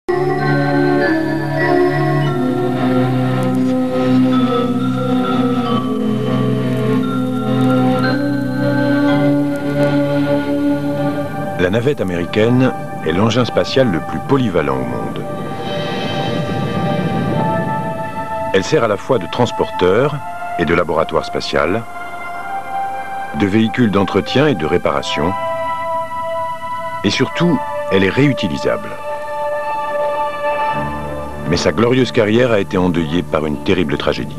La navette américaine est l'engin spatial le plus polyvalent au monde. Elle sert à la fois de transporteur et de laboratoire spatial, de véhicule d'entretien et de réparation, et surtout, elle est réutilisable. Mais sa glorieuse carrière a été endeuillée par une terrible tragédie.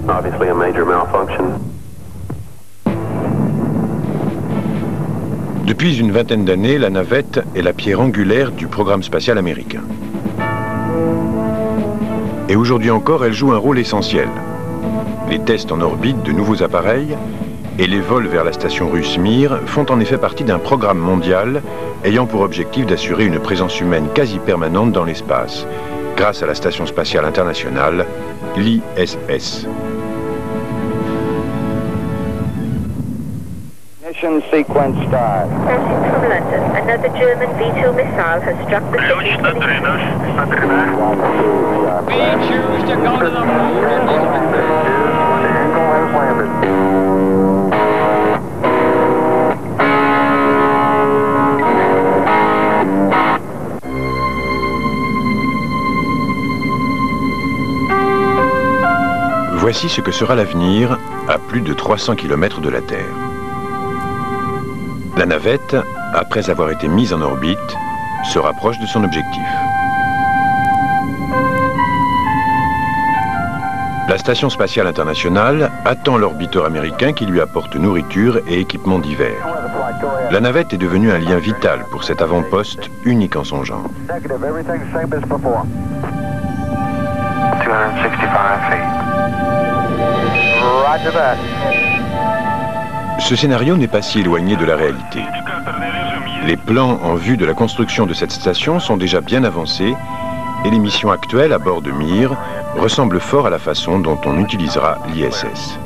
Obviously a major malfunction. Depuis une vingtaine d'années, la navette est la pierre angulaire du programme spatial américain. Et aujourd'hui encore, elle joue un rôle essentiel. Les tests en orbite de nouveaux appareils et les vols vers la station russe Mir font en effet partie d'un programme mondial ayant pour objectif d'assurer une présence humaine quasi permanente dans l'espace, grâce à la Station spatiale internationale, l'ISS. Mission sequence start. Reporting from London, another German V2 missile has struck the city. We choose to go to the moon, Elizabeth. Voici ce que sera l'avenir à plus de 300 km de la Terre. La navette, après avoir été mise en orbite, se rapproche de son objectif. La Station spatiale internationale attend l'orbiteur américain qui lui apporte nourriture et équipements divers. La navette est devenue un lien vital pour cet avant-poste unique en son genre. 265 feet. Roger that. Ce scénario n'est pas si éloigné de la réalité. Les plans en vue de la construction de cette station sont déjà bien avancés et les missions actuelles à bord de Mir ressemblent fort à la façon dont on utilisera l'ISS.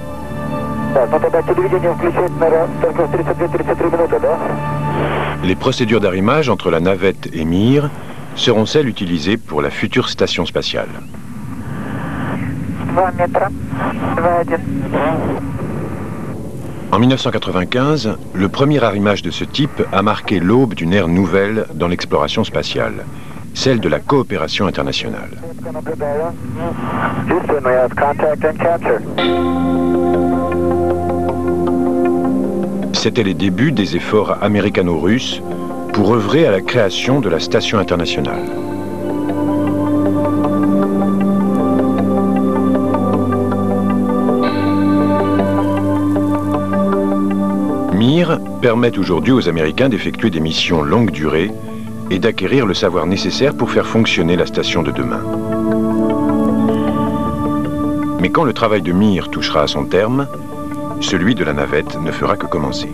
Les procédures d'arrimage entre la navette et Mir seront celles utilisées pour la future station spatiale. 2 метра, 2,1. En 1995, le premier arrimage de ce type a marqué l'aube d'une ère nouvelle dans l'exploration spatiale, celle de la coopération internationale. Houston, we have contact and capture. C'étaient les débuts des efforts américano-russes pour œuvrer à la création de la station internationale. Mir permet aujourd'hui aux Américains d'effectuer des missions longue durée et d'acquérir le savoir nécessaire pour faire fonctionner la station de demain. Mais quand le travail de Mir touchera à son terme, celui de la navette ne fera que commencer.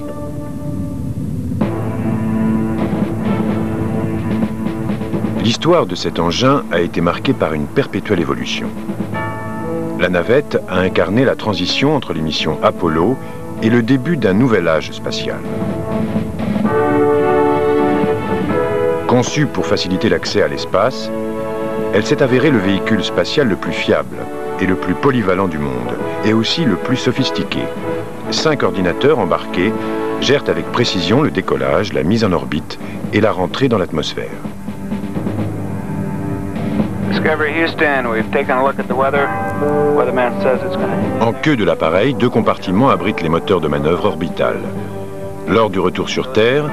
L'histoire de cet engin a été marquée par une perpétuelle évolution. La navette a incarné la transition entre les missions Apollo et le début d'un nouvel âge spatial. Conçue pour faciliter l'accès à l'espace, elle s'est avérée le véhicule spatial le plus fiable et le plus polyvalent du monde, et aussi le plus sophistiqué. 5 ordinateurs embarqués gèrent avec précision le décollage, la mise en orbite et la rentrée dans l'atmosphère. Discovery Houston, we've taken a look at the weather. Weatherman says it's going to... En queue de l'appareil, 2 compartiments abritent les moteurs de manœuvre orbitales. Lors du retour sur Terre,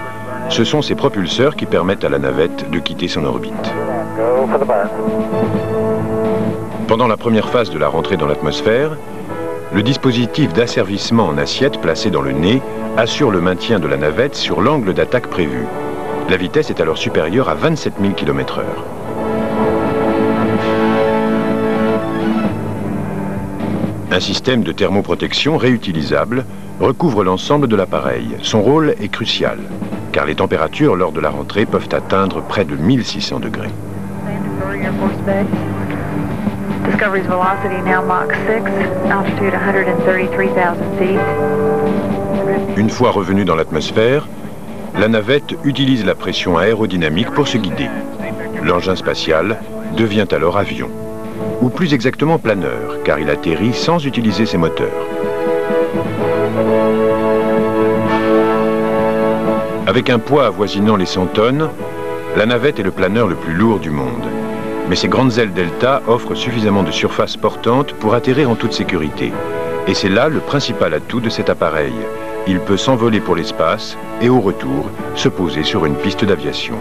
ce sont ces propulseurs qui permettent à la navette de quitter son orbite. Go for the bar. Pendant la première phase de la rentrée dans l'atmosphère, le dispositif d'asservissement en assiette placé dans le nez assure le maintien de la navette sur l'angle d'attaque prévu. La vitesse est alors supérieure à 27 000 km/h. Un système de thermoprotection réutilisable recouvre l'ensemble de l'appareil. Son rôle est crucial, car les températures lors de la rentrée peuvent atteindre près de 1600 degrés. Discovery's velocity now Mach 6, altitude 133,000 feet. Une fois revenu dans l'atmosphère, la navette utilise la pression aérodynamique pour se guider. L'engin spatial devient alors avion, ou plus exactement planeur, car il atterrit sans utiliser ses moteurs. Avec un poids avoisinant les 100 tonnes, la navette est le planeur le plus lourd du monde. Mais ses grandes ailes delta offrent suffisamment de surface portante pour atterrir en toute sécurité. Et c'est là le principal atout de cet appareil. Il peut s'envoler pour l'espace et au retour se poser sur une piste d'aviation.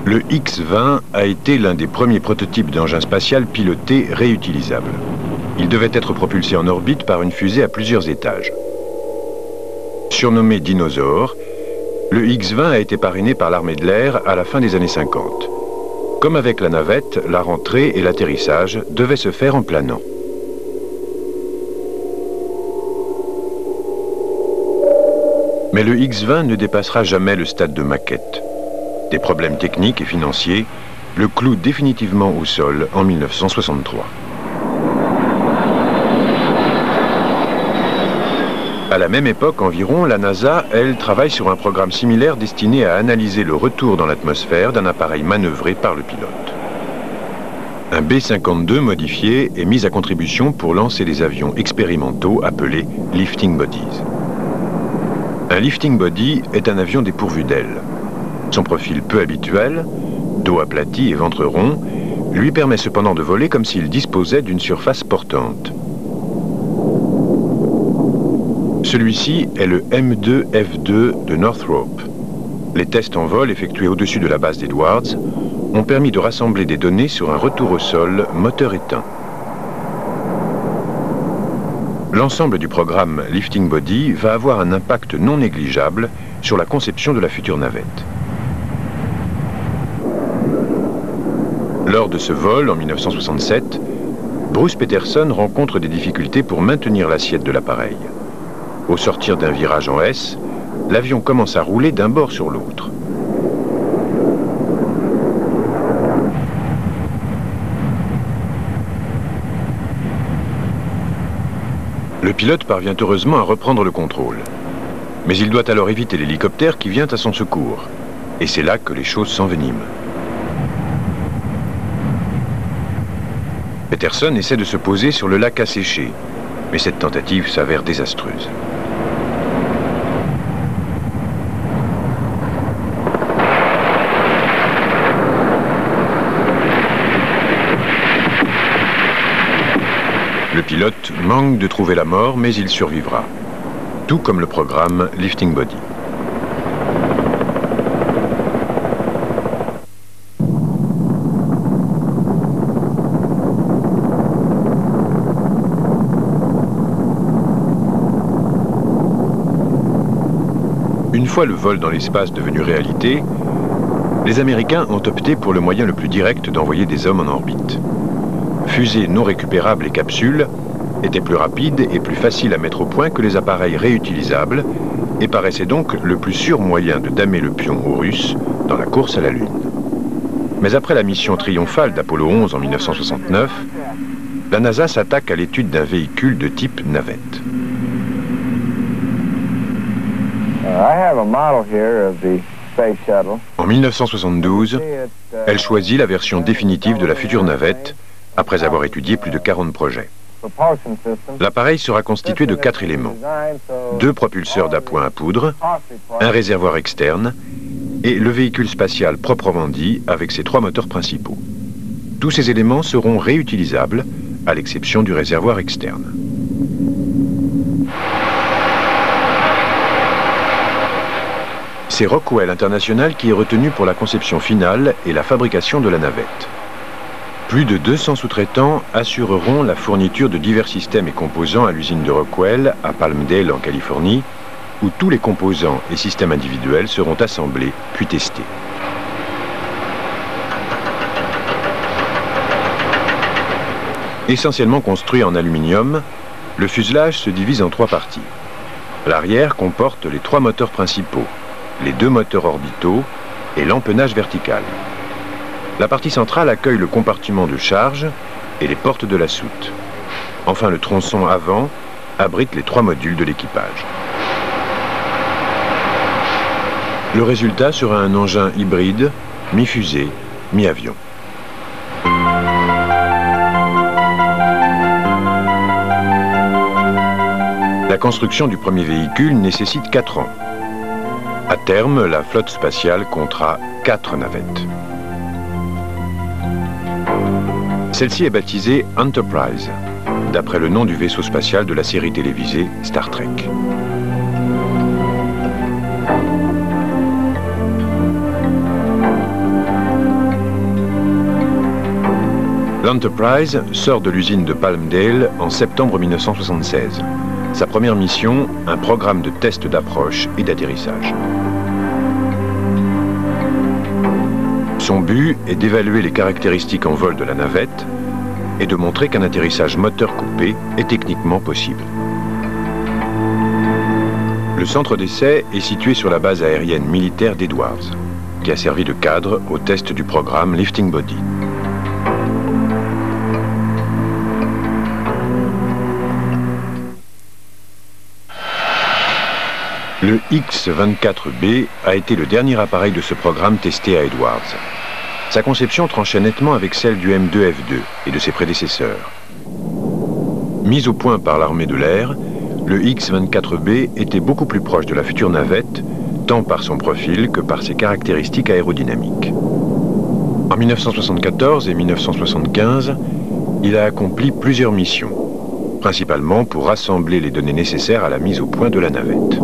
Le X-20 a été l'un des premiers prototypes d'engin spatial piloté réutilisable. Il devait être propulsé en orbite par une fusée à plusieurs étages. Surnommé Dinosaure, le X-20 a été parrainé par l'armée de l'air à la fin des années 50. Comme avec la navette, la rentrée et l'atterrissage devaient se faire en planant. Mais le X-20 ne dépassera jamais le stade de maquette. Des problèmes techniques et financiers le clouent définitivement au sol en 1963. À la même époque environ, la NASA, elle, travaille sur un programme similaire destiné à analyser le retour dans l'atmosphère d'un appareil manœuvré par le pilote. Un B-52 modifié est mis à contribution pour lancer des avions expérimentaux appelés lifting bodies. Un lifting body est un avion dépourvu d'ailes. Son profil peu habituel, dos aplati et ventre rond, lui permet cependant de voler comme s'il disposait d'une surface portante. Celui-ci est le M2F2 de Northrop. Les tests en vol effectués au-dessus de la base d'Edwards ont permis de rassembler des données sur un retour au sol moteur éteint. L'ensemble du programme Lifting Body va avoir un impact non négligeable sur la conception de la future navette. Lors de ce vol, en 1967, Bruce Peterson rencontre des difficultés pour maintenir l'assiette de l'appareil. Au sortir d'un virage en S, l'avion commence à rouler d'un bord sur l'autre. Le pilote parvient heureusement à reprendre le contrôle. Mais il doit alors éviter l'hélicoptère qui vient à son secours. Et c'est là que les choses s'enveniment. Peterson essaie de se poser sur le lac asséché, mais cette tentative s'avère désastreuse. Le pilote manque de trouver la mort, mais il survivra. Tout comme le programme Lifting Body. Une fois le vol dans l'espace devenu réalité, les Américains ont opté pour le moyen le plus direct d'envoyer des hommes en orbite. Fusées non récupérables et capsules étaient plus rapides et plus faciles à mettre au point que les appareils réutilisables et paraissaient donc le plus sûr moyen de damer le pion aux Russes dans la course à la Lune. Mais après la mission triomphale d'Apollo 11 en 1969, la NASA s'attaque à l'étude d'un véhicule de type navette. En 1972, elle choisit la version définitive de la future navette, après avoir étudié plus de 40 projets. L'appareil sera constitué de 4 éléments. 2 propulseurs d'appoint à poudre, un réservoir externe et le véhicule spatial proprement dit avec ses 3 moteurs principaux. Tous ces éléments seront réutilisables, à l'exception du réservoir externe. C'est Rockwell International qui est retenu pour la conception finale et la fabrication de la navette. Plus de 200 sous-traitants assureront la fourniture de divers systèmes et composants à l'usine de Rockwell, à Palmdale, en Californie, où tous les composants et systèmes individuels seront assemblés puis testés. Essentiellement construit en aluminium, le fuselage se divise en 3 parties. L'arrière comporte les 3 moteurs principaux, les 2 moteurs orbitaux et l'empennage vertical. La partie centrale accueille le compartiment de charge et les portes de la soute. Enfin, le tronçon avant abrite les 3 modules de l'équipage. Le résultat sera un engin hybride, mi-fusée, mi-avion. La construction du premier véhicule nécessite 4 ans. À terme, la flotte spatiale comptera 4 navettes. Celle-ci est baptisée Enterprise, d'après le nom du vaisseau spatial de la série télévisée Star Trek. L'Enterprise sort de l'usine de Palmdale en septembre 1976. Sa première mission, un programme de test d'approche et d'atterrissage. Son but est d'évaluer les caractéristiques en vol de la navette et de montrer qu'un atterrissage moteur coupé est techniquement possible. Le centre d'essai est situé sur la base aérienne militaire d'Edwards, qui a servi de cadre au test du programme Lifting Body. Le X-24B a été le dernier appareil de ce programme testé à Edwards. Sa conception tranchait nettement avec celle du M2F2 et de ses prédécesseurs. Mis au point par l'armée de l'air, le X-24B était beaucoup plus proche de la future navette, tant par son profil que par ses caractéristiques aérodynamiques. En 1974 et 1975, il a accompli plusieurs missions, principalement pour rassembler les données nécessaires à la mise au point de la navette.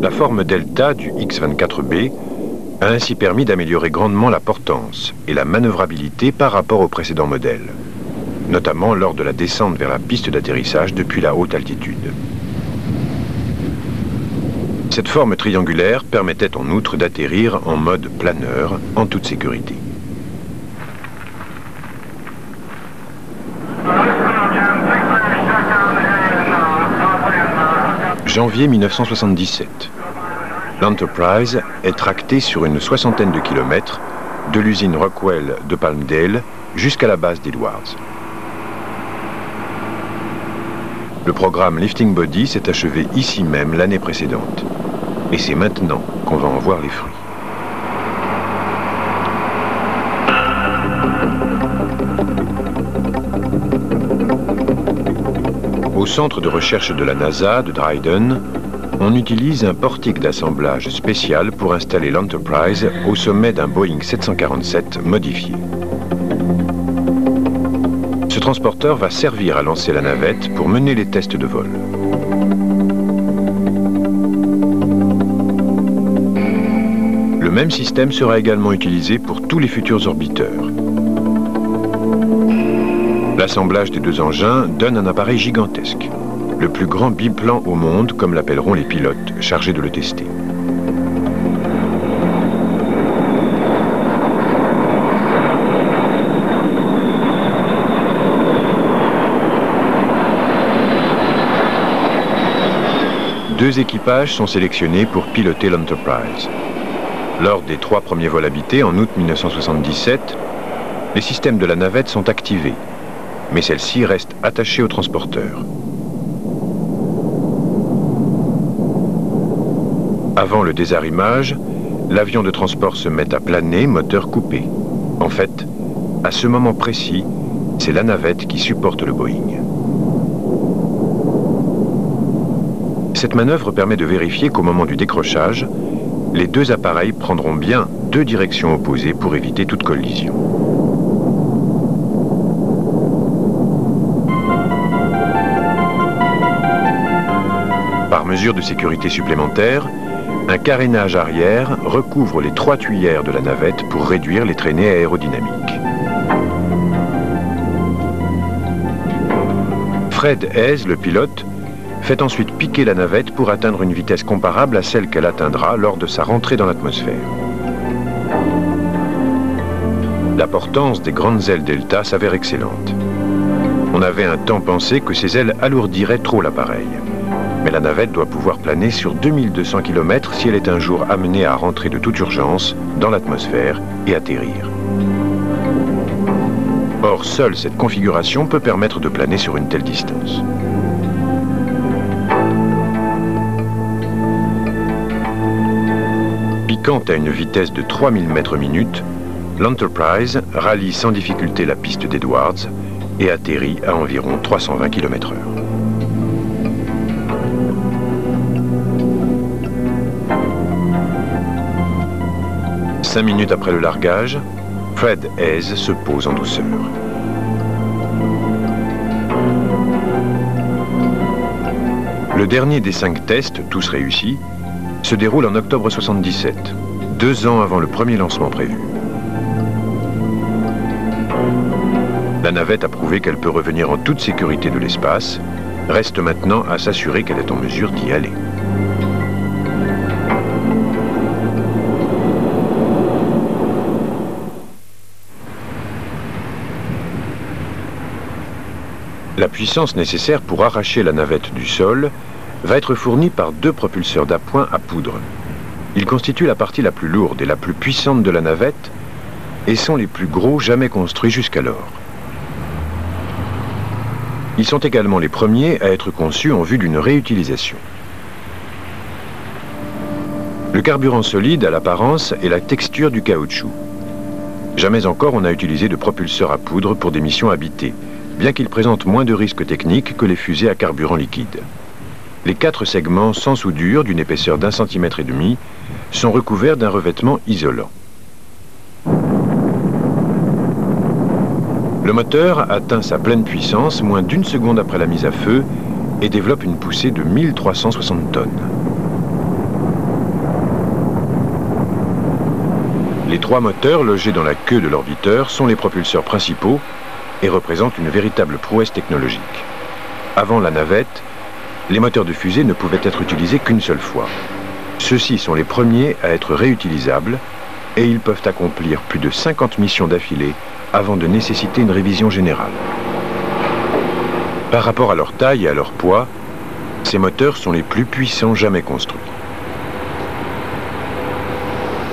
La forme delta du X-24B a ainsi permis d'améliorer grandement la portance et la manœuvrabilité par rapport au précédent modèle, notamment lors de la descente vers la piste d'atterrissage depuis la haute altitude. Cette forme triangulaire permettait en outre d'atterrir en mode planeur en toute sécurité. Janvier 1977. L'Enterprise est tractée sur une 60aine de kilomètres de l'usine Rockwell de Palmdale jusqu'à la base d'Edwards. Le programme Lifting Body s'est achevé ici même l'année précédente. Et c'est maintenant qu'on va en voir les fruits. Au centre de recherche de la NASA de Dryden, on utilise un portique d'assemblage spécial pour installer l'Enterprise au sommet d'un Boeing 747 modifié. Ce transporteur va servir à lancer la navette pour mener les tests de vol. Le même système sera également utilisé pour tous les futurs orbiteurs. L'assemblage des 2 engins donne un appareil gigantesque, le plus grand biplan au monde, comme l'appelleront les pilotes chargés de le tester. Deux équipages sont sélectionnés pour piloter l'Enterprise. Lors des 3 premiers vols habités en août 1977, les systèmes de la navette sont activés, mais celle-ci reste attachée au transporteur. Avant le désarrimage, l'avion de transport se met à planer, moteur coupé. En fait, à ce moment précis, c'est la navette qui supporte le Boeing. Cette manœuvre permet de vérifier qu'au moment du décrochage, les 2 appareils prendront bien 2 directions opposées pour éviter toute collision. Par mesure de sécurité supplémentaire, un carénage arrière recouvre les 3 tuyères de la navette pour réduire les traînées aérodynamiques. Fred Hayes, le pilote, fait ensuite piquer la navette pour atteindre une vitesse comparable à celle qu'elle atteindra lors de sa rentrée dans l'atmosphère. La portance des grandes ailes Delta s'avère excellente. On avait un temps pensé que ces ailes alourdiraient trop l'appareil. Mais la navette doit pouvoir planer sur 2200 km si elle est un jour amenée à rentrer de toute urgence dans l'atmosphère et atterrir. Or, seule cette configuration peut permettre de planer sur une telle distance. Piquant à une vitesse de 3000 mètres/minute, l'Enterprise rallie sans difficulté la piste d'Edwards et atterrit à environ 320 km/h. Cinq minutes après le largage, Fred Haise se pose en douceur. Le dernier des 5 tests, tous réussis, se déroule en octobre 77, 2 ans avant le premier lancement prévu. La navette a prouvé qu'elle peut revenir en toute sécurité de l'espace. Reste maintenant à s'assurer qu'elle est en mesure d'y aller. La puissance nécessaire pour arracher la navette du sol va être fournie par 2 propulseurs d'appoint à poudre. Ils constituent la partie la plus lourde et la plus puissante de la navette et sont les plus gros jamais construits jusqu'alors. Ils sont également les premiers à être conçus en vue d'une réutilisation. Le carburant solide a l'apparence et la texture du caoutchouc. Jamais encore on n'a utilisé de propulseur à poudre pour des missions habitées, bien qu'il présente moins de risques techniques que les fusées à carburant liquide. Les 4 segments sans soudure d'une épaisseur d'1,5 cm sont recouverts d'un revêtement isolant. Le moteur atteint sa pleine puissance moins d'1 seconde après la mise à feu et développe une poussée de 1360 tonnes. Les 3 moteurs logés dans la queue de l'orbiteur sont les propulseurs principaux et représentent une véritable prouesse technologique. Avant la navette, les moteurs de fusée ne pouvaient être utilisés qu'une seule fois. Ceux-ci sont les premiers à être réutilisables et ils peuvent accomplir plus de 50 missions d'affilée avant de nécessiter une révision générale. Par rapport à leur taille et à leur poids, ces moteurs sont les plus puissants jamais construits.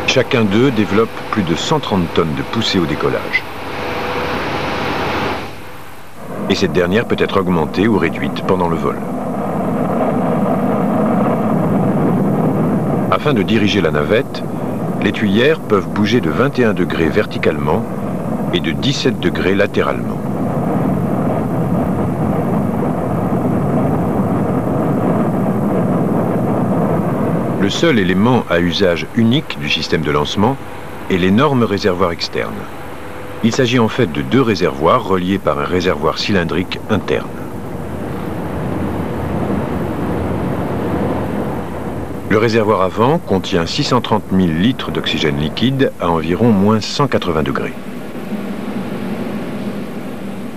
Chacun d'eux développe plus de 130 tonnes de poussée au décollage. Et cette dernière peut être augmentée ou réduite pendant le vol. Afin de diriger la navette, les tuyères peuvent bouger de 21 degrés verticalement et de 17 degrés latéralement. Le seul élément à usage unique du système de lancement est l'énorme réservoir externe. Il s'agit en fait de 2 réservoirs reliés par un réservoir cylindrique interne. Le réservoir avant contient 630 000 litres d'oxygène liquide à environ moins 180 degrés.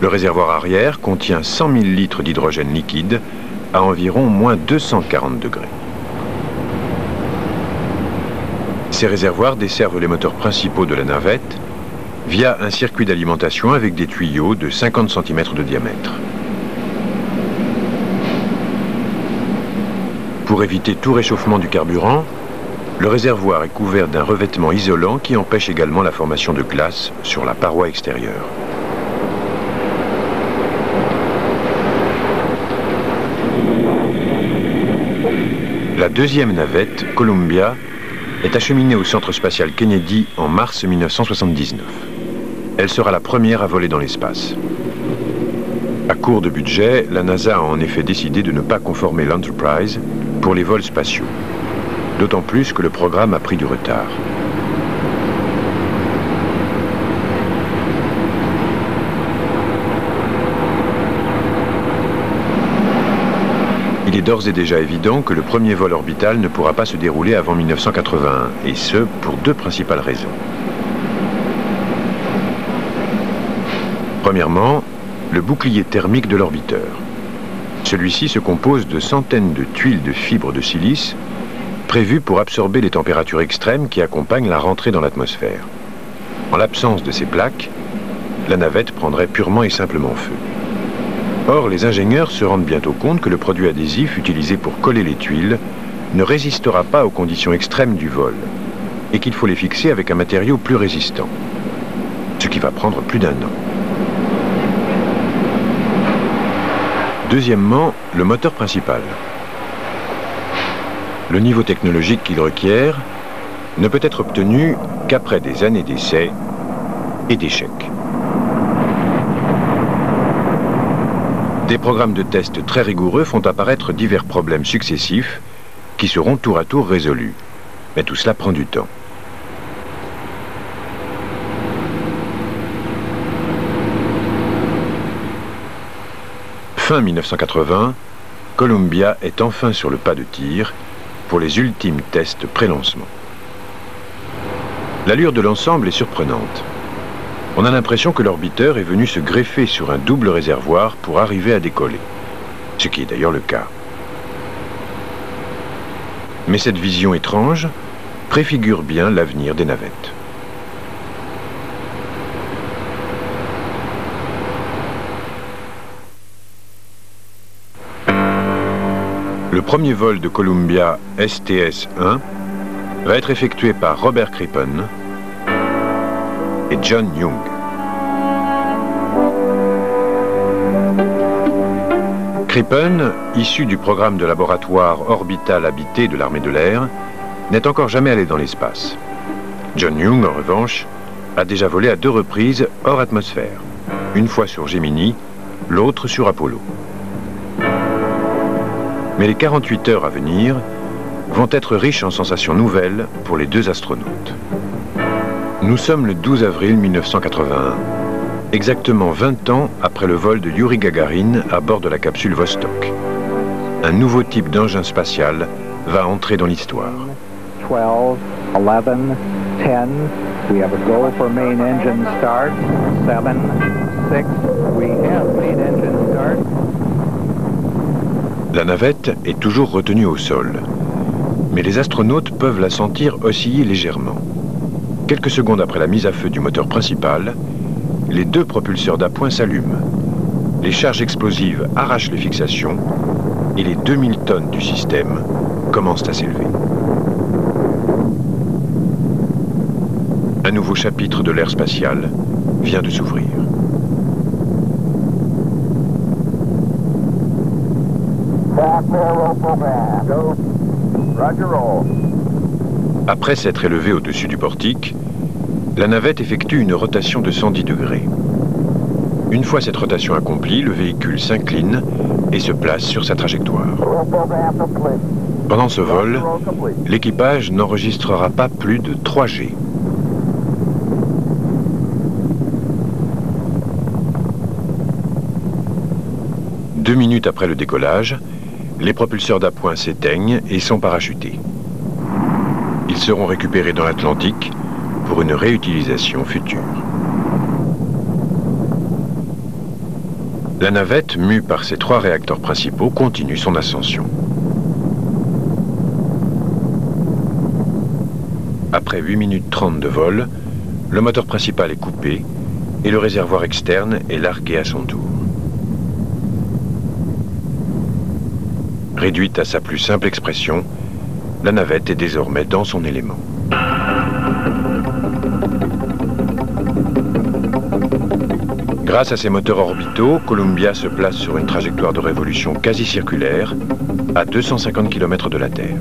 Le réservoir arrière contient 100 000 litres d'hydrogène liquide à environ moins 240 degrés. Ces réservoirs desservent les moteurs principaux de la navette via un circuit d'alimentation avec des tuyaux de 50 cm de diamètre. Pour éviter tout réchauffement du carburant, le réservoir est couvert d'un revêtement isolant qui empêche également la formation de glace sur la paroi extérieure. La deuxième navette, Columbia, est acheminée au centre spatial Kennedy en mars 1979. Elle sera la première à voler dans l'espace. À court de budget, la NASA a en effet décidé de ne pas conformer l'Enterprise pour les vols spatiaux. D'autant plus que le programme a pris du retard. Il est d'ores et déjà évident que le premier vol orbital ne pourra pas se dérouler avant 1981, et ce, pour 2 principales raisons. Premièrement, le bouclier thermique de l'orbiteur. Celui-ci se compose de centaines de tuiles de fibres de silice prévues pour absorber les températures extrêmes qui accompagnent la rentrée dans l'atmosphère. En l'absence de ces plaques, la navette prendrait purement et simplement feu. Or, les ingénieurs se rendent bientôt compte que le produit adhésif utilisé pour coller les tuiles ne résistera pas aux conditions extrêmes du vol et qu'il faut les fixer avec un matériau plus résistant. qui va prendre plus d'1 an. Deuxièmement, le moteur principal. Le niveau technologique qu'il requiert ne peut être obtenu qu'après des années d'essais et d'échecs. Des programmes de tests très rigoureux font apparaître divers problèmes successifs qui seront tour à tour résolus. Mais tout cela prend du temps. Fin 1980, Columbia est enfin sur le pas de tir pour les ultimes tests pré-lancement. L'allure de l'ensemble est surprenante. On a l'impression que l'orbiteur est venu se greffer sur un double réservoir pour arriver à décoller, ce qui est d'ailleurs le cas. Mais cette vision étrange préfigure bien l'avenir des navettes. Le premier vol de Columbia STS-1 va être effectué par Robert Crippen et John Young. Crippen, issu du programme de laboratoire orbital habité de l'armée de l'air, n'est encore jamais allé dans l'espace. John Young, en revanche, a déjà volé à 2 reprises hors atmosphère, une fois sur Gemini, l'autre sur Apollo. Mais les 48 heures à venir vont être riches en sensations nouvelles pour les 2 astronautes. Nous sommes le 12 avril 1981, exactement 20 ans après le vol de Yuri Gagarin à bord de la capsule Vostok. Un nouveau type d'engin spatial va entrer dans l'histoire. 12, 11, 10, we have a go for main engine start, 7, 6, we have main engine start. La navette est toujours retenue au sol, mais les astronautes peuvent la sentir osciller légèrement. Quelques secondes après la mise à feu du moteur principal, les 2 propulseurs d'appoint s'allument. Les charges explosives arrachent les fixations et les 2000 tonnes du système commencent à s'élever. Un nouveau chapitre de l'ère spatiale vient de s'ouvrir. Après s'être élevée au-dessus du portique, la navette effectue une rotation de 110 degrés. Une fois cette rotation accomplie, le véhicule s'incline et se place sur sa trajectoire. Pendant ce vol, l'équipage n'enregistrera pas plus de 3 G. Deux minutes après le décollage, les propulseurs d'appoint s'éteignent et sont parachutés. Ils seront récupérés dans l'Atlantique pour une réutilisation future. La navette, mue par ses 3 réacteurs principaux, continue son ascension. Après 8 minutes 30 de vol, le moteur principal est coupé et le réservoir externe est largué à son tour. Réduite à sa plus simple expression, la navette est désormais dans son élément. Grâce à ses moteurs orbitaux, Columbia se place sur une trajectoire de révolution quasi circulaire à 250 km de la Terre.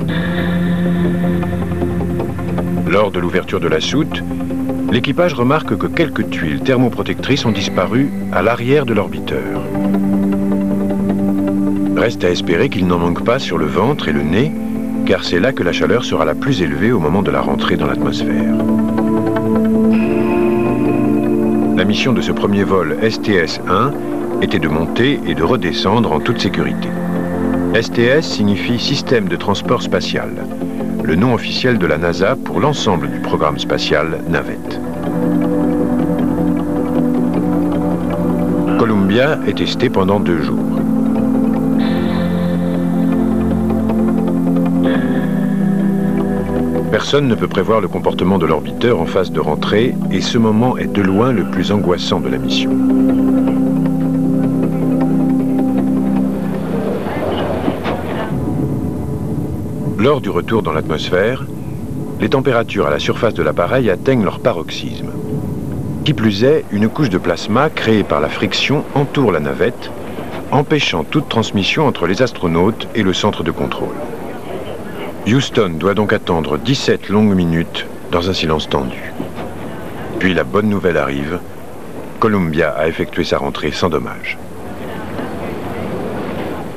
Lors de l'ouverture de la soute, l'équipage remarque que quelques tuiles thermoprotectrices ont disparu à l'arrière de l'orbiteur. Reste à espérer qu'il n'en manque pas sur le ventre et le nez, car c'est là que la chaleur sera la plus élevée au moment de la rentrée dans l'atmosphère. La mission de ce premier vol STS-1 était de monter et de redescendre en toute sécurité. STS signifie Système de transport spatial, le nom officiel de la NASA pour l'ensemble du programme spatial Navette. Columbia est testé pendant 2 jours. Personne ne peut prévoir le comportement de l'orbiteur en phase de rentrée et ce moment est de loin le plus angoissant de la mission. Lors du retour dans l'atmosphère, les températures à la surface de l'appareil atteignent leur paroxysme. Qui plus est, une couche de plasma créée par la friction entoure la navette, empêchant toute transmission entre les astronautes et le centre de contrôle. Houston doit donc attendre 17 longues minutes dans un silence tendu. Puis la bonne nouvelle arrive, Columbia a effectué sa rentrée sans dommage.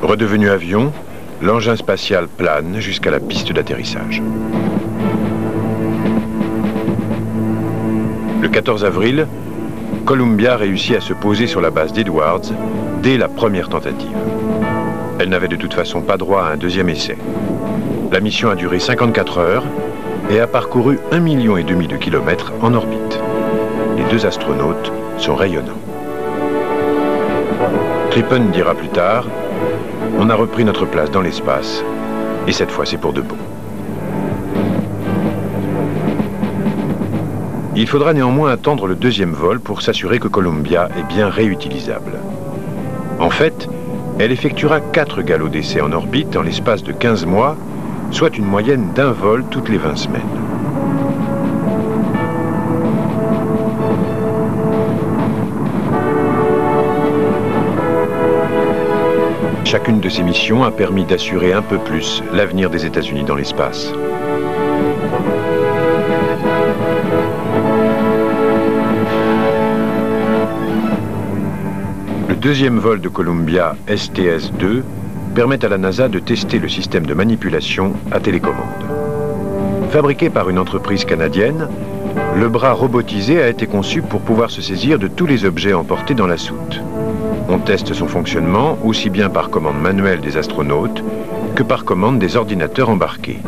Redevenu avion, l'engin spatial plane jusqu'à la piste d'atterrissage. Le 14 avril, Columbia réussit à se poser sur la base d'Edwards dès la première tentative. Elle n'avait de toute façon pas droit à un deuxième essai. La mission a duré 54 heures et a parcouru 1,5 million de kilomètres en orbite. Les deux astronautes sont rayonnants. Crippen dira plus tard, « On a repris notre place dans l'espace, et cette fois c'est pour de bon. » Il faudra néanmoins attendre le deuxième vol pour s'assurer que Columbia est bien réutilisable. En fait, elle effectuera 4 galops d'essai en orbite en l'espace de 15 mois, soit une moyenne d'un vol toutes les 20 semaines. Chacune de ces missions a permis d'assurer un peu plus l'avenir des États-Unis dans l'espace. Le deuxième vol de Columbia STS-2 permet à la NASA de tester le système de manipulation à télécommande. Fabriqué par une entreprise canadienne, le bras robotisé a été conçu pour pouvoir se saisir de tous les objets emportés dans la soute. On teste son fonctionnement aussi bien par commande manuelle des astronautes que par commande des ordinateurs embarqués.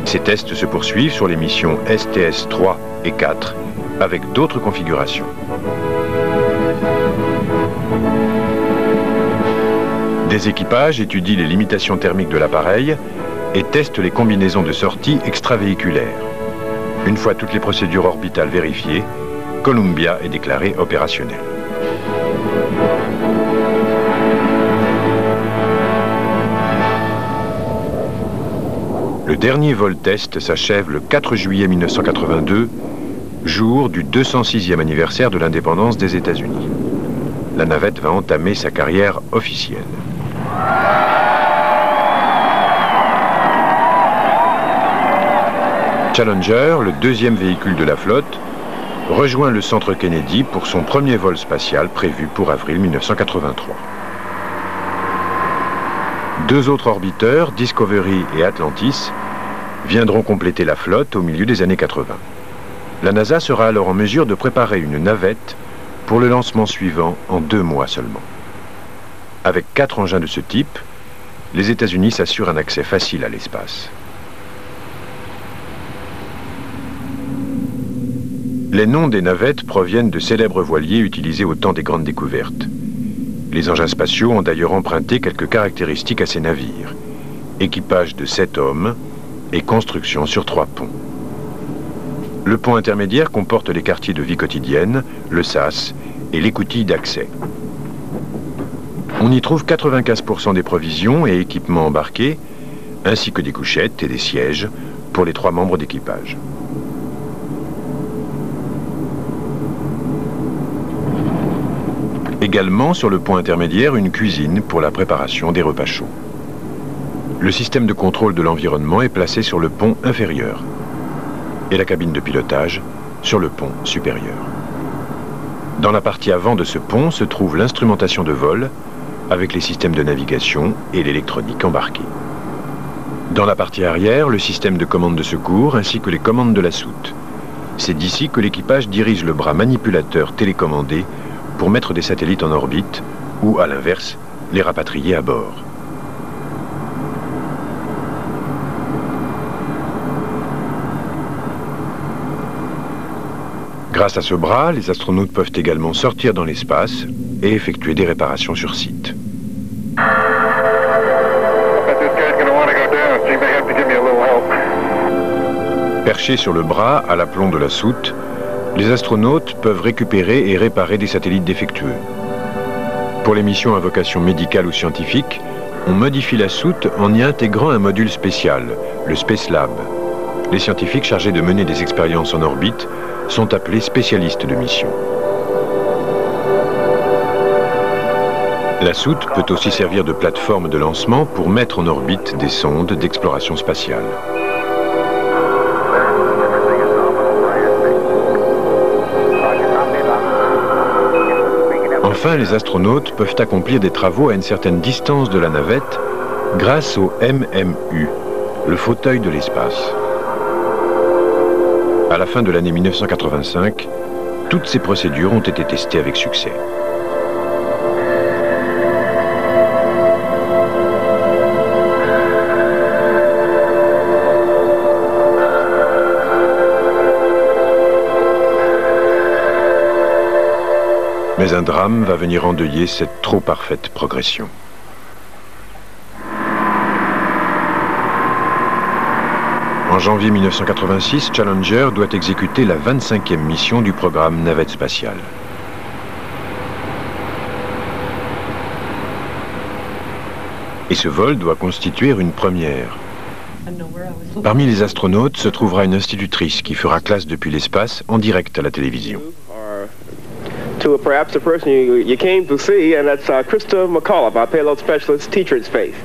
Ces tests se poursuivent sur les missions STS-3 et 4 avec d'autres configurations. Des équipages étudient les limitations thermiques de l'appareil et testent les combinaisons de sortie extravéhiculaires. Une fois toutes les procédures orbitales vérifiées, Columbia est déclarée opérationnelle. Le dernier vol test s'achève le 4 juillet 1982, jour du 206e anniversaire de l'indépendance des États-Unis. La navette va entamer sa carrière officielle. Challenger, le deuxième véhicule de la flotte, rejoint le centre Kennedy pour son premier vol spatial prévu pour avril 1983. 2 autres orbiteurs, Discovery et Atlantis, viendront compléter la flotte au milieu des années 80. La NASA sera alors en mesure de préparer une navette pour le lancement suivant en 2 mois seulement. Avec 4 engins de ce type, les États-Unis s'assurent un accès facile à l'espace. Les noms des navettes proviennent de célèbres voiliers utilisés au temps des grandes découvertes. Les engins spatiaux ont d'ailleurs emprunté quelques caractéristiques à ces navires. Équipage de 7 hommes et construction sur 3 ponts. Le pont intermédiaire comporte les quartiers de vie quotidienne, le sas et l'écoutille d'accès. On y trouve 95% des provisions et équipements embarqués, ainsi que des couchettes et des sièges pour les 3 membres d'équipage. Également sur le pont intermédiaire, une cuisine pour la préparation des repas chauds. Le système de contrôle de l'environnement est placé sur le pont inférieur et la cabine de pilotage sur le pont supérieur. Dans la partie avant de ce pont se trouve l'instrumentation de vol avec les systèmes de navigation et l'électronique embarquée. Dans la partie arrière, le système de commande de secours ainsi que les commandes de la soute. C'est d'ici que l'équipage dirige le bras manipulateur télécommandé pour mettre des satellites en orbite ou, à l'inverse, les rapatrier à bord. Grâce à ce bras, les astronautes peuvent également sortir dans l'espace et effectuer des réparations sur site. Perchés sur le bras, à l'aplomb de la soute, les astronautes peuvent récupérer et réparer des satellites défectueux. Pour les missions à vocation médicale ou scientifique, on modifie la soute en y intégrant un module spécial, le Space Lab. Les scientifiques chargés de mener des expériences en orbite sont appelés spécialistes de mission. La soute peut aussi servir de plateforme de lancement pour mettre en orbite des sondes d'exploration spatiale. Enfin, les astronautes peuvent accomplir des travaux à une certaine distance de la navette grâce au MMU, le fauteuil de l'espace. À la fin de l'année 1985, toutes ces procédures ont été testées avec succès. Mais un drame va venir endeuiller cette trop parfaite progression. En janvier 1986, Challenger doit exécuter la 25e mission du programme navette spatiale. Et ce vol doit constituer une première. Parmi les astronautes se trouvera une institutrice qui fera classe depuis l'espace en direct à la télévision. To perhaps the person you came to see, and that's Krista McCullough, our payload specialist, teacher in space.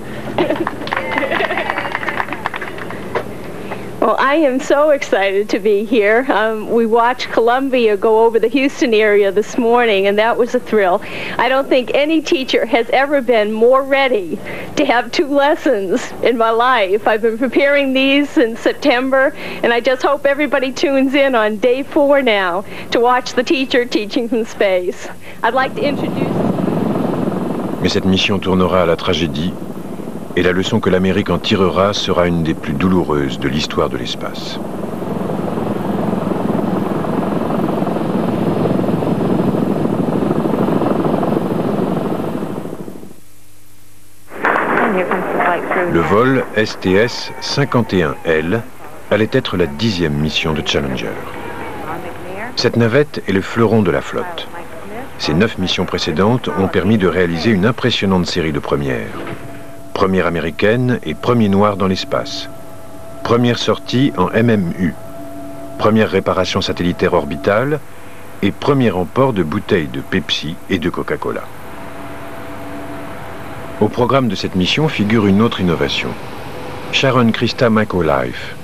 Well, I am so excited to be here. We watched Columbia go over the Houston area this morning, and that was a thrill. I don't think any teacher has ever been more ready to have 2 lessons in my life. I've been preparing these since September, and I just hope everybody tunes in on day 4 now to watch the teacher teaching from space. I'd like to introduce... Mais cette mission tournera à la tragédie. Et la leçon que l'Amérique en tirera sera une des plus douloureuses de l'histoire de l'espace. Le vol STS-51L allait être la 10e mission de Challenger. Cette navette est le fleuron de la flotte. Ces 9 missions précédentes ont permis de réaliser une impressionnante série de premières. Première américaine et premier noir dans l'espace. Première sortie en MMU. Première réparation satellitaire orbitale et premier emport de bouteilles de Pepsi et de Coca-Cola. Au programme de cette mission figure une autre innovation. Sharon Christa McAuliffe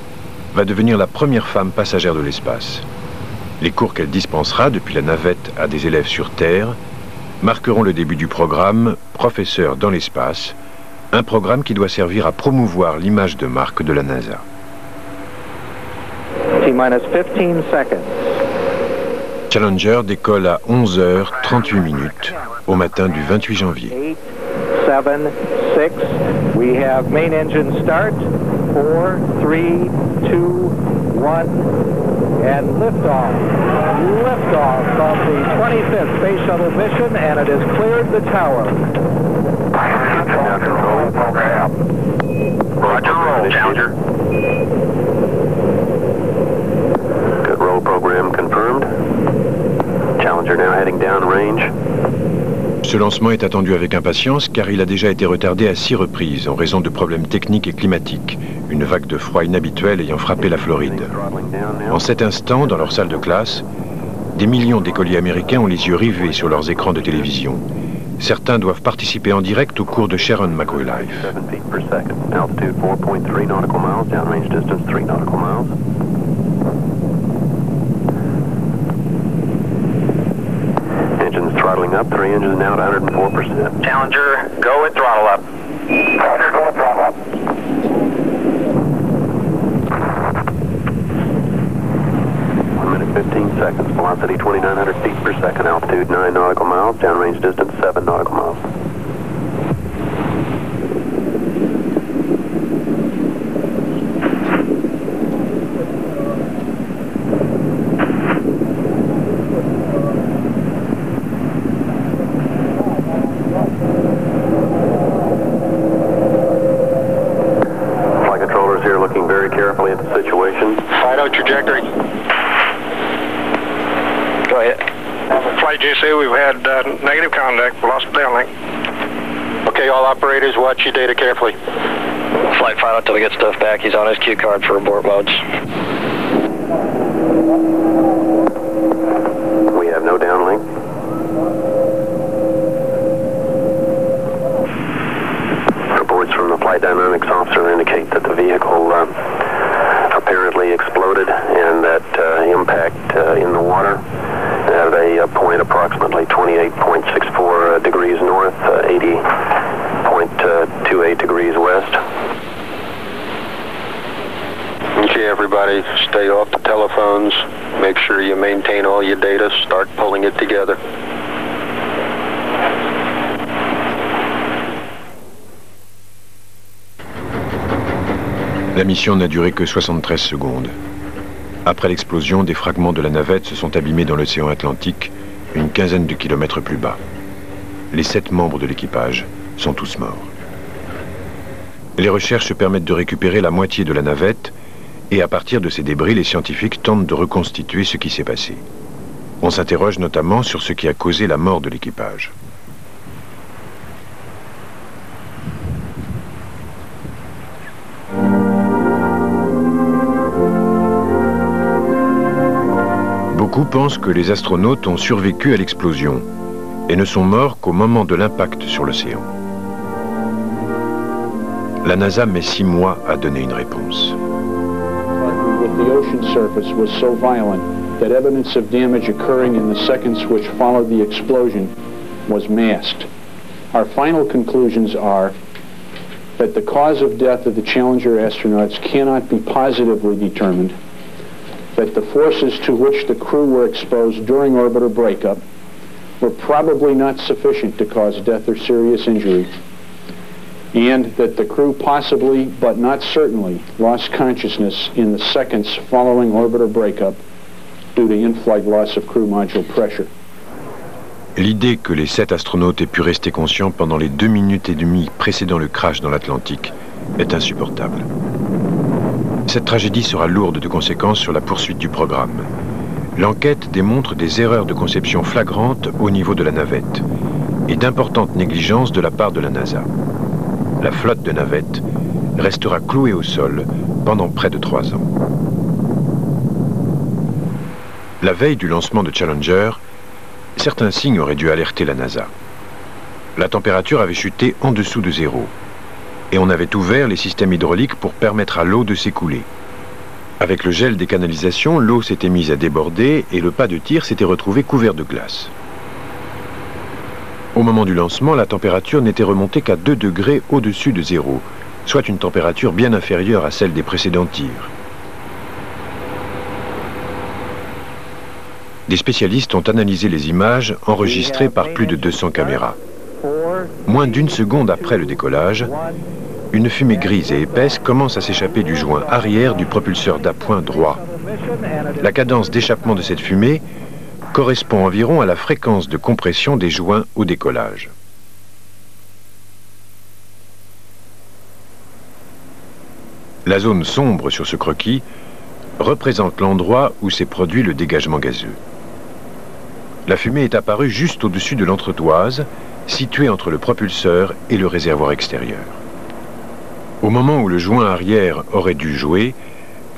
va devenir la première femme passagère de l'espace. Les cours qu'elle dispensera depuis la navette à des élèves sur Terre marqueront le début du programme Professeur dans l'espace, un programme qui doit servir à promouvoir l'image de marque de la NASA. T-minus 15 seconds. Challenger décolle à 11h38 au matin du 28 janvier. 8, 7, 6. We have main engine start. 4, 3, 2, 1. And liftoff. Liftoff of the 25th Space Shuttle mission, and it has cleared the tower. Roger, roll, Challenger. Good roll program confirmed. Challenger now heading downrange. Ce lancement est attendu avec impatience car il a déjà été retardé à 6 reprises en raison de problèmes techniques et climatiques, une vague de froid inhabituelle ayant frappé la Floride. En cet instant, dans leur salle de classe, des millions d'écoliers américains ont les yeux rivés sur leurs écrans de télévision. Certains doivent participer en direct au cours de Sharon McAuliffe. Engines throttling up, 3 engines now at 104%. Challenger, go and throttle up. Challenger, go and throttle up. 1 minute 15 seconds, velocity 2,900 feet per second, altitude 9 nautical miles, downrange distance 7 nautical miles. Flight controllers here looking very carefully at the situation. Fido trajectory. Go ahead. Flight GC, we've had negative contact, lost downlink. Okay, all operators, watch your data carefully. Flight final until we get stuff back. He's on his cue card for abort modes. We have no downlink. Reports from the flight dynamics officer indicate that the vehicle apparently exploded and that impact in the water at a point approximately 28.64 degrees north, 80.28 degrees west. Okay, everybody, stay off the telephones. Make sure you maintain all your data. Start pulling it together. La mission n'a duré que 73 secondes. Après l'explosion, des fragments de la navette se sont abîmés dans l'océan Atlantique, une quinzaine de kilomètres plus bas. Les 7 membres de l'équipage sont tous morts. Les recherches permettent de récupérer la moitié de la navette et à partir de ces débris, les scientifiques tentent de reconstituer ce qui s'est passé. On s'interroge notamment sur ce qui a causé la mort de l'équipage. Beaucoup pensent que les astronautes ont survécu à l'explosion et ne sont morts qu'au moment de l'impact sur l'océan. La NASA met 6 mois à donner une réponse. The ocean surface was so violent that evidence of damage occurring in the seconds which followed the explosion was masked. Our final conclusions are that the cause of death of the Challenger astronauts cannot be positively determined, that the forces to which the crew were exposed during orbital breakup were probably not sufficient to cause death or serious injury, and that the crew possibly, but not certainly, lost consciousness in the seconds following orbital breakup due to in-flight loss of crew module pressure. L'idée que les 7 astronautes aient pu rester conscients pendant les 2 minutes et demie précédant le crash dans l'Atlantique est insupportable. Cette tragédie sera lourde de conséquences sur la poursuite du programme. L'enquête démontre des erreurs de conception flagrantes au niveau de la navette et d'importantes négligences de la part de la NASA. La flotte de navettes restera clouée au sol pendant près de 3 ans. La veille du lancement de Challenger, certains signes auraient dû alerter la NASA. La température avait chuté en dessous de 0 et on avait ouvert les systèmes hydrauliques pour permettre à l'eau de s'écouler. Avec le gel des canalisations, l'eau s'était mise à déborder et le pas de tir s'était retrouvé couvert de glace. Au moment du lancement, la température n'était remontée qu'à 2 degrés au-dessus de 0, soit une température bien inférieure à celle des précédents tirs. Des spécialistes ont analysé les images enregistrées par plus de 200 caméras. Moins d'1 seconde après le décollage, une fumée grise et épaisse commence à s'échapper du joint arrière du propulseur d'appoint droit. La cadence d'échappement de cette fumée correspond environ à la fréquence de compression des joints au décollage. La zone sombre sur ce croquis représente l'endroit où s'est produit le dégagement gazeux. La fumée est apparue juste au-dessus de l'entretoise, située entre le propulseur et le réservoir extérieur. Au moment où le joint arrière aurait dû jouer,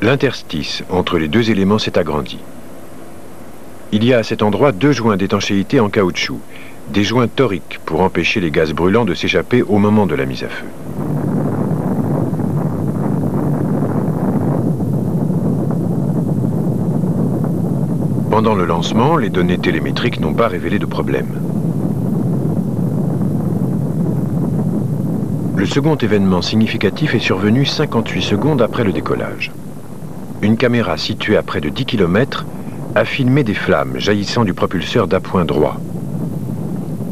l'interstice entre les 2 éléments s'est agrandi. Il y a à cet endroit 2 joints d'étanchéité en caoutchouc, des joints toriques pour empêcher les gaz brûlants de s'échapper au moment de la mise à feu. Pendant le lancement, les données télémétriques n'ont pas révélé de problème. Le second événement significatif est survenu 58 secondes après le décollage. Une caméra située à près de 10 km a filmé des flammes jaillissant du propulseur d'appoint droit.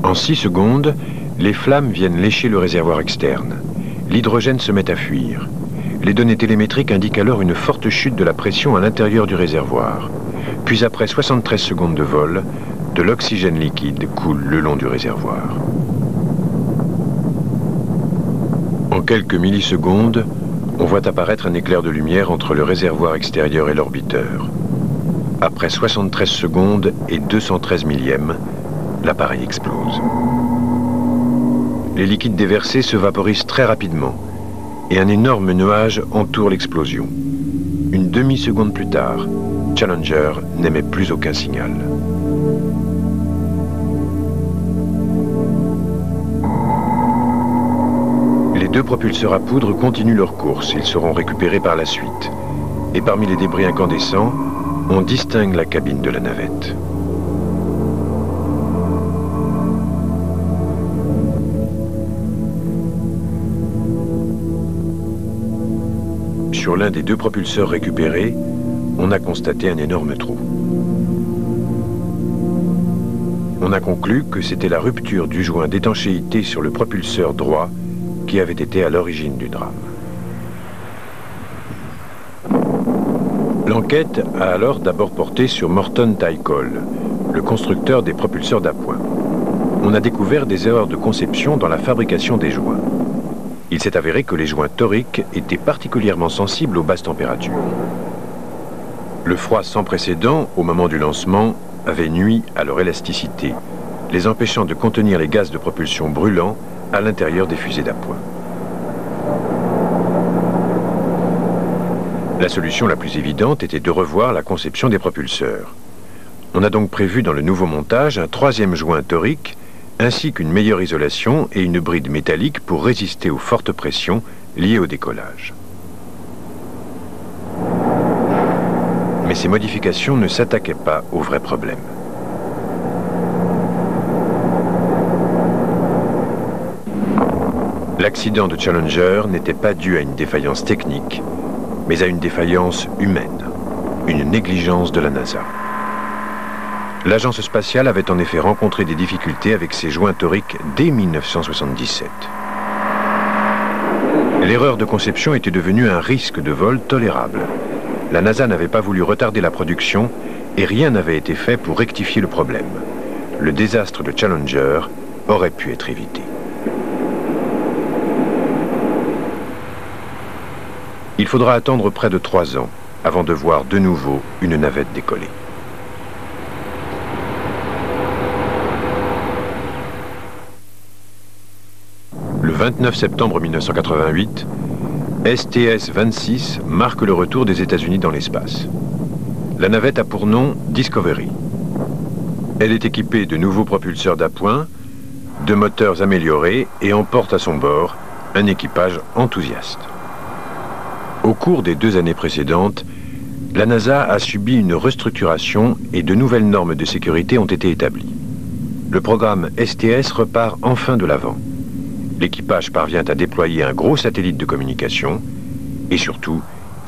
En 6 secondes, les flammes viennent lécher le réservoir externe. L'hydrogène se met à fuir. Les données télémétriques indiquent alors une forte chute de la pression à l'intérieur du réservoir. Puis après 73 secondes de vol, de l'oxygène liquide coule le long du réservoir. En quelques millisecondes, on voit apparaître un éclair de lumière entre le réservoir extérieur et l'orbiteur. Après 73 secondes et 213 millièmes, l'appareil explose. Les liquides déversés se vaporisent très rapidement et un énorme nuage entoure l'explosion. Une demi-seconde plus tard, Challenger n'émet plus aucun signal. Les deux propulseurs à poudre continuent leur course. Ils seront récupérés par la suite. Et parmi les débris incandescents, on distingue la cabine de la navette. Sur l'un des deux propulseurs récupérés, on a constaté un énorme trou. On a conclu que c'était la rupture du joint d'étanchéité sur le propulseur droit qui avait été à l'origine du drame. L'enquête a alors d'abord porté sur Morton Tykol, le constructeur des propulseurs d'appoint. On a découvert des erreurs de conception dans la fabrication des joints. Il s'est avéré que les joints toriques étaient particulièrement sensibles aux basses températures. Le froid sans précédent, au moment du lancement, avait nui à leur élasticité, les empêchant de contenir les gaz de propulsion brûlants à l'intérieur des fusées d'appoint. La solution la plus évidente était de revoir la conception des propulseurs. On a donc prévu dans le nouveau montage un troisième joint torique, ainsi qu'une meilleure isolation et une bride métallique pour résister aux fortes pressions liées au décollage. Mais ces modifications ne s'attaquaient pas au vrai problème. L'accident de Challenger n'était pas dû à une défaillance technique, mais à une défaillance humaine, une négligence de la NASA. L'agence spatiale avait en effet rencontré des difficultés avec ses joints toriques dès 1977. L'erreur de conception était devenue un risque de vol tolérable. La NASA n'avait pas voulu retarder la production et rien n'avait été fait pour rectifier le problème. Le désastre de Challenger aurait pu être évité. Il faudra attendre près de 3 ans avant de voir de nouveau une navette décoller. Le 29 septembre 1988, STS-26 marque le retour des États-Unis dans l'espace. La navette a pour nom Discovery. Elle est équipée de nouveaux propulseurs d'appoint, de moteurs améliorés et emporte à son bord un équipage enthousiaste. Au cours des 2 années précédentes, la NASA a subi une restructuration et de nouvelles normes de sécurité ont été établies. Le programme STS repart enfin de l'avant. L'équipage parvient à déployer un gros satellite de communication et surtout,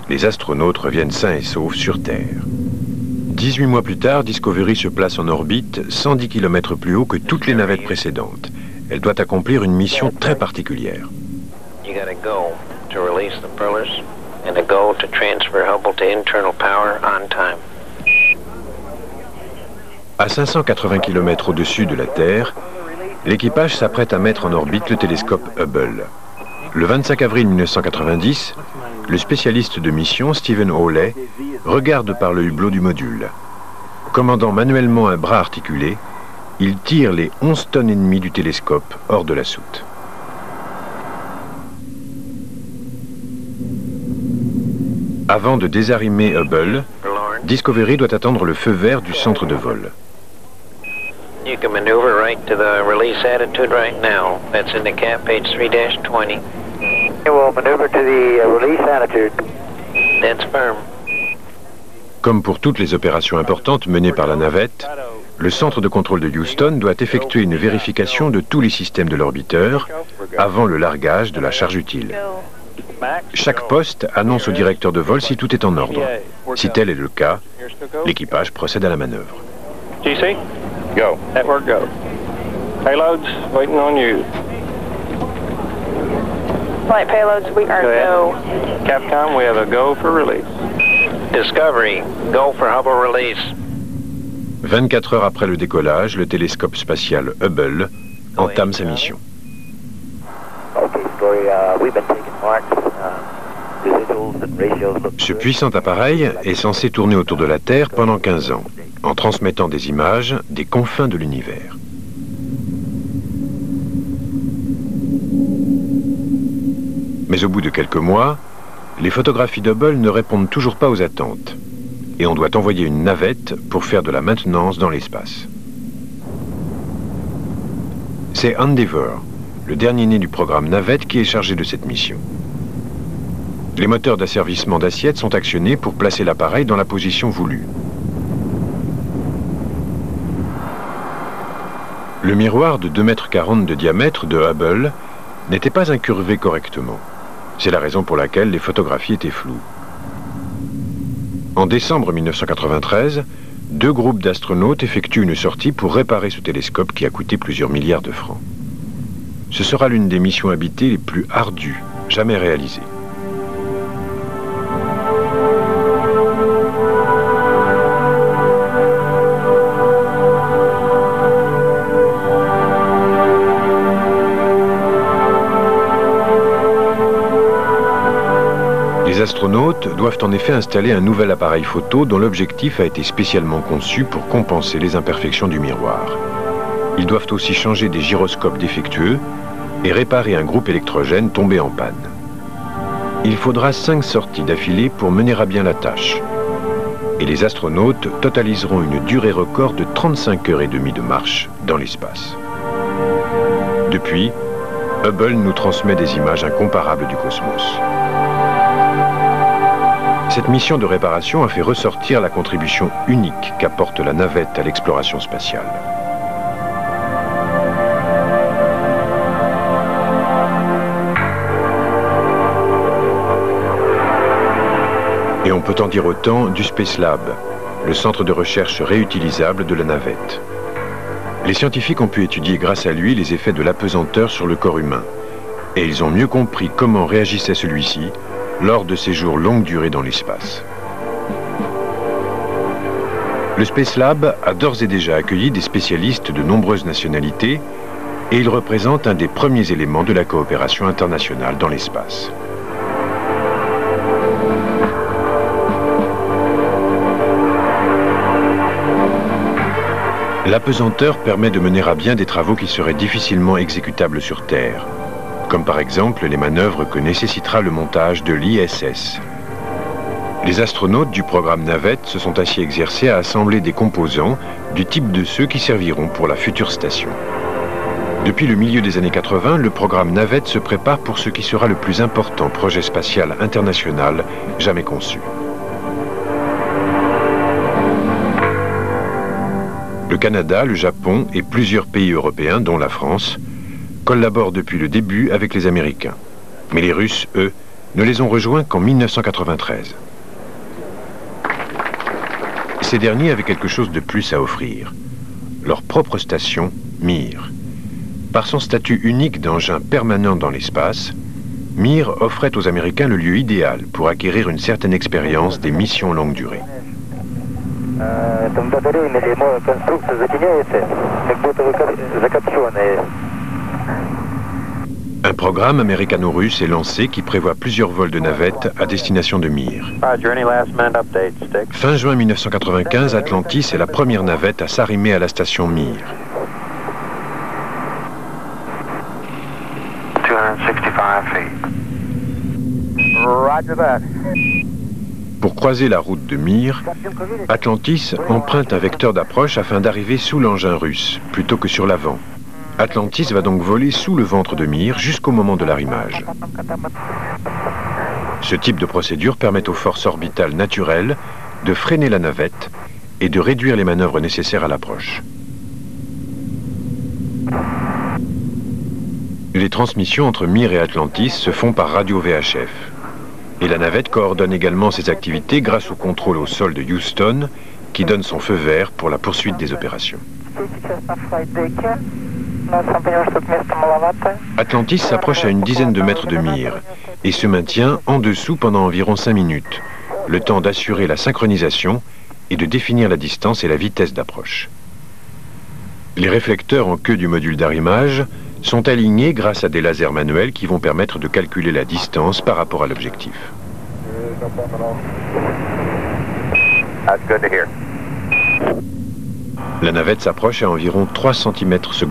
les astronautes reviennent sains et saufs sur Terre. 18 mois plus tard, Discovery se place en orbite 110 km plus haut que toutes les navettes précédentes. Elle doit accomplir une mission très particulière. À 580 km au-dessus de la Terre, l'équipage s'apprête à mettre en orbite le télescope Hubble. Le 25 avril 1990, le spécialiste de mission Stephen Hawley regarde par le hublot du module. Commandant manuellement un bras articulé, il tire les 11 tonnes et demie du télescope hors de la soute. Avant de désarrimer Hubble, Discovery doit attendre le feu vert du centre de vol. You can maneuver right to the release attitude right now. That's in the cap page 3-20. You will maneuver to the release attitude. That's firm. Comme pour toutes les opérations importantes menées par la navette, le centre de contrôle de Houston doit effectuer une vérification de tous les systèmes de l'orbiteur avant le largage de la charge utile. Chaque poste annonce au directeur de vol si tout est en ordre. Si tel est le cas, l'équipage procède à la manœuvre. GC? Go. Network go. Payloads, waiting on you. Flight payloads, we are go. Capcom, we have a go for release. Discovery, go for Hubble release. 24 heures après le décollage, le télescope spatial Hubble entame sa mission. Ce puissant appareil est censé tourner autour de la Terre pendant 15 ans, en transmettant des images des confins de l'univers. Mais au bout de quelques mois, les photographies d'Hubble ne répondent toujours pas aux attentes. Et on doit envoyer une navette pour faire de la maintenance dans l'espace. C'est Endeavour, le dernier né du programme navette, qui est chargé de cette mission. Les moteurs d'asservissement d'assiette sont actionnés pour placer l'appareil dans la position voulue. Le miroir de 2,40 m de diamètre de Hubble n'était pas incurvé correctement. C'est la raison pour laquelle les photographies étaient floues. En décembre 1993, 2 groupes d'astronautes effectuent une sortie pour réparer ce télescope qui a coûté plusieurs milliards de francs. Ce sera l'une des missions habitées les plus ardues jamais réalisées. Les astronautes doivent en effet installer un nouvel appareil photo dont l'objectif a été spécialement conçu pour compenser les imperfections du miroir. Ils doivent aussi changer des gyroscopes défectueux et réparer un groupe électrogène tombé en panne. Il faudra 5 sorties d'affilée pour mener à bien la tâche. Et les astronautes totaliseront une durée record de 35h30 de marche dans l'espace. Depuis, Hubble nous transmet des images incomparables du cosmos. Cette mission de réparation a fait ressortir la contribution unique qu'apporte la navette à l'exploration spatiale. Et on peut en dire autant du Space Lab, le centre de recherche réutilisable de la navette. Les scientifiques ont pu étudier grâce à lui les effets de l'apesanteur sur le corps humain. Et ils ont mieux compris comment réagissait celui-ci lors de séjours longue durée dans l'espace. Le Space Lab a d'ores et déjà accueilli des spécialistes de nombreuses nationalités et il représente un des premiers éléments de la coopération internationale dans l'espace. L'apesanteur permet de mener à bien des travaux qui seraient difficilement exécutables sur Terre, comme par exemple les manœuvres que nécessitera le montage de l'ISS. Les astronautes du programme Navette se sont ainsi exercés à assembler des composants du type de ceux qui serviront pour la future station. Depuis le milieu des années 80, le programme Navette se prépare pour ce qui sera le plus important projet spatial international jamais conçu. Le Canada, le Japon et plusieurs pays européens, dont la France, collaborent depuis le début avec les Américains. Mais les Russes, eux, ne les ont rejoints qu'en 1993. Ces derniers avaient quelque chose de plus à offrir. Leur propre station, Mir. Par son statut unique d'engin permanent dans l'espace, Mir offrait aux Américains le lieu idéal pour acquérir une certaine expérience des missions longue durée. Un programme américano-russe est lancé qui prévoit plusieurs vols de navettes à destination de Mir. Fin juin 1995, Atlantis est la première navette à s'arrimer à la station Mir. 265 feet. Roger that. Pour croiser la route de Mir, Atlantis emprunte un vecteur d'approche afin d'arriver sous l'engin russe, plutôt que sur l'avant. Atlantis va donc voler sous le ventre de Mir jusqu'au moment de l'arrimage. Ce type de procédure permet aux forces orbitales naturelles de freiner la navette et de réduire les manœuvres nécessaires à l'approche. Les transmissions entre Mir et Atlantis se font par radio VHF. Et la navette coordonne également ses activités grâce au contrôle au sol de Houston, qui donne son feu vert pour la poursuite des opérations. Atlantis s'approche à une dizaine de mètres de Mir et se maintient en dessous pendant environ 5 minutes, le temps d'assurer la synchronisation et de définir la distance et la vitesse d'approche. Les réflecteurs en queue du module d'arrimage sont alignés grâce à des lasers manuels qui vont permettre de calculer la distance par rapport à l'objectif. La navette s'approche à environ 3 cm/s.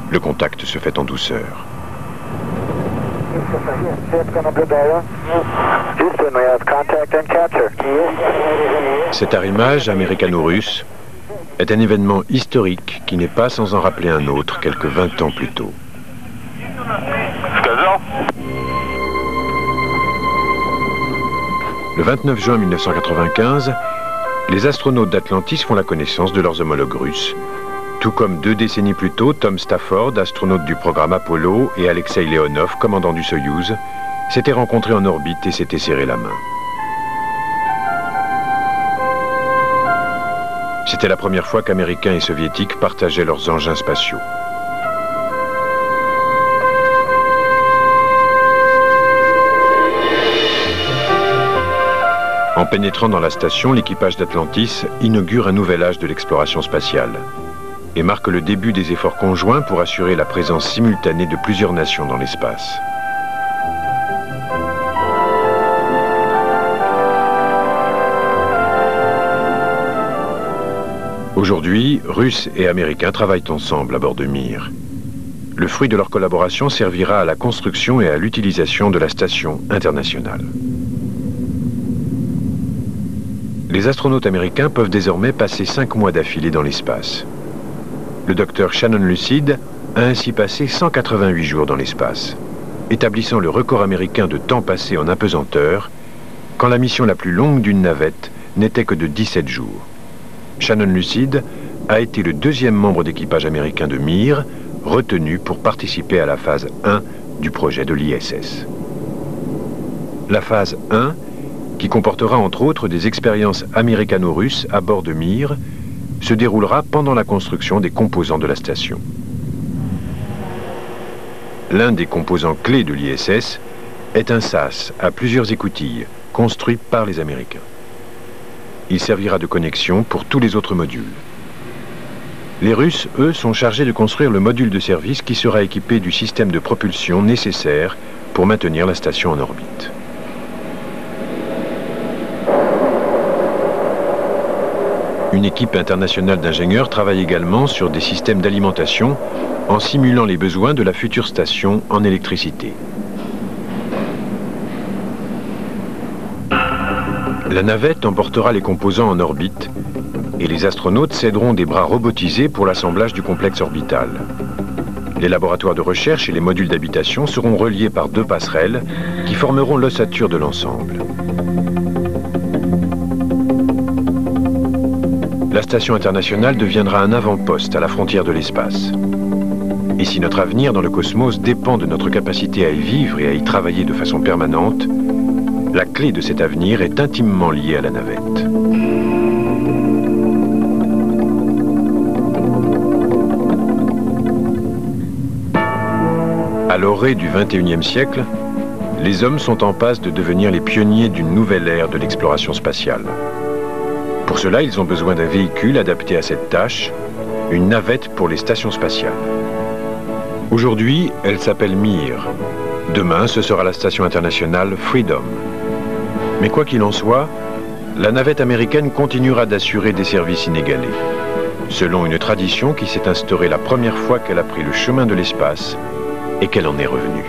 Le contact se fait en douceur. Houston, we have contact and capture. Cet arrimage américano-russe est un événement historique qui n'est pas sans en rappeler un autre quelques 20 ans plus tôt. Le 29 juin 1995, les astronautes d'Atlantis font la connaissance de leurs homologues russes. Tout comme 2 décennies plus tôt, Tom Stafford, astronaute du programme Apollo, et Alexei Leonov, commandant du Soyouz, s'étaient rencontrés en orbite et s'étaient serrés la main. C'était la première fois qu'Américains et Soviétiques partageaient leurs engins spatiaux. En pénétrant dans la station, l'équipage d'Atlantis inaugure un nouvel âge de l'exploration spatiale et marque le début des efforts conjoints pour assurer la présence simultanée de plusieurs nations dans l'espace. Aujourd'hui, Russes et Américains travaillent ensemble à bord de Mir. Le fruit de leur collaboration servira à la construction et à l'utilisation de la station internationale. Les astronautes américains peuvent désormais passer 5 mois d'affilée dans l'espace. Le docteur Shannon Lucid a ainsi passé 188 jours dans l'espace, établissant le record américain de temps passé en apesanteur, quand la mission la plus longue d'une navette n'était que de 17 jours. Shannon Lucid a été le 2e membre d'équipage américain de Mir, retenu pour participer à la phase 1 du projet de l'ISS. La phase 1, qui comportera entre autres des expériences américano-russes à bord de Mir, se déroulera pendant la construction des composants de la station. L'un des composants clés de l'ISS est un sas à plusieurs écoutilles, construit par les Américains. Il servira de connexion pour tous les autres modules. Les Russes, eux, sont chargés de construire le module de service qui sera équipé du système de propulsion nécessaire pour maintenir la station en orbite. Une équipe internationale d'ingénieurs travaille également sur des systèmes d'alimentation en simulant les besoins de la future station en électricité. La navette emportera les composants en orbite et les astronautes céderont des bras robotisés pour l'assemblage du complexe orbital. Les laboratoires de recherche et les modules d'habitation seront reliés par 2 passerelles qui formeront l'ossature de l'ensemble. La station internationale deviendra un avant-poste à la frontière de l'espace. Et si notre avenir dans le cosmos dépend de notre capacité à y vivre et à y travailler de façon permanente, la clé de cet avenir est intimement liée à la navette. À l'orée du XXIe siècle, les hommes sont en passe de devenir les pionniers d'une nouvelle ère de l'exploration spatiale. Pour cela, ils ont besoin d'un véhicule adapté à cette tâche, une navette pour les stations spatiales. Aujourd'hui, elle s'appelle Mir. Demain, ce sera la station internationale Freedom. Mais quoi qu'il en soit, la navette américaine continuera d'assurer des services inégalés, selon une tradition qui s'est instaurée la première fois qu'elle a pris le chemin de l'espace et qu'elle en est revenue.